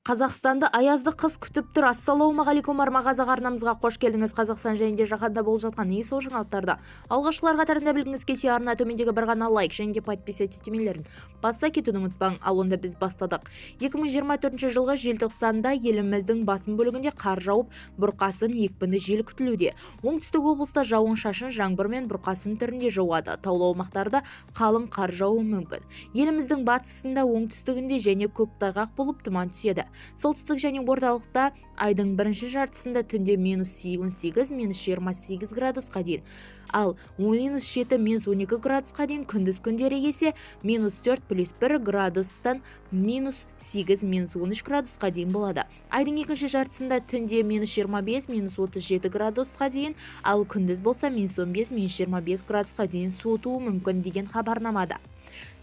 Қазақстанды аязды қыс күтіп тұр. Ассалаумағалейкум армағазақ арнамызға қош келдіңіз. Қазақстан және де жаһанда болып жатқан ең сол жаңалықтарды алғашқылар қатарында білгіңіз келсе, арна төмендегі бір ғана лайк және де подписка тетемелерін баста кетуді ұмытпаң. Ал онда біз бастадық. 2024 жылғы желтоқсанда еліміздің басым бөлігінде қар жауып, бұрқасын екпінді жел күтілуде. Оңтүстік облыста жауын-шашын жаңбыр мен бұрқасын түрінде жауады. Таулы аумақтарда қалың қар жаууы мүмкін. Еліміздің батысында, оңтүстігінде және көктайғақ болып тұман түседі. Солтүстік және орталықта айдың бірінші жартысында түнде -18, -28 градусқа дейін, ал -7, -12 градусқа дейін, күндіз күндері есе -4+1 градустан -8, -13 градусқа дейін болады. Айдың екінші жартысында түнде -25, -37 градусқа дейін, ал күндіз болса -15, -25 градусқа дейін суытуы мүмкін деген хабарламада.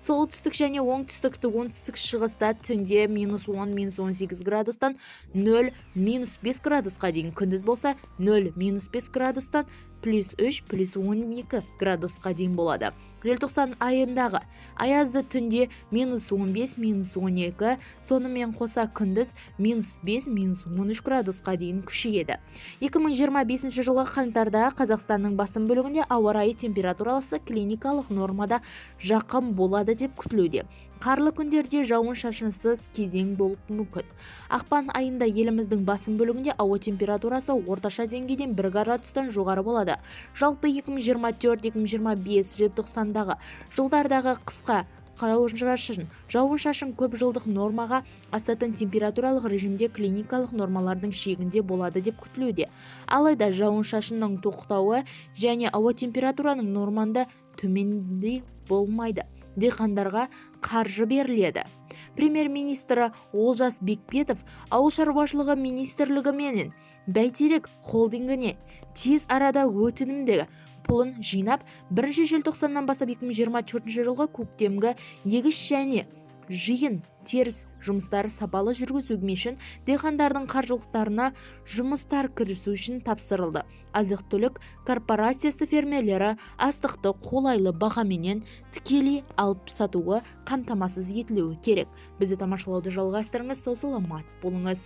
Солтүстік және оңтүстік шығыста түнде -10, -18 градустан 0, -5 градусқа дейін, күндіз болса 0, -5 градустан +3, +12 градусқа дейін болады. Желтоқсан айындағы аязды түнде -15, -12, сонымен қоса күндіз -5, -13 градусқа дейін күшейеді. 2025 жылғы қаңтарда Қазақстанның басым бөлігінде ауа райы температурасы клиникалық нормада жақын болады деп күтілуде. Қарлы күндерде жауын-шашынсыз кезең болып мүмкін. Ақпан айында еліміздің басым бөлігінде ауа температурасы орташа деңгейден 1 градустан жоғары болады. Жалпы 2024-2025 желтоқсандағы жылдардағы қысқа жауын-шашын көп жылдық нормаға асатын температуралық режимде клиникалық нормалардың шегінде болады деп күтілуде. Алайда жауын-шашынның тоқтауы және ауа температураның норманда төменде болмайды. Диқандарға қаржы беріледі. Премьер-министрі Олжас Бекбетов ауыл шаруашылығы министрлігі мен Бәйтерек холдингіне тез арада өтінімді пұлын жинап, 1 желтоқсаннан бастап 2024 жылғы көктемгі егіс және жиын теріс жұмыстары сапалы жүргізу үшін диқандардың қаржылықтарына жұмыстар кірісу үшін тапсырылды. Азық-түлік корпорациясы фермерлері астықты қолайлы бағаменен тікелей алып сатуы қамтамасыз етілуі керек. Бізді тамашалауды жалғастырыңыз, сау саламат болыңыз.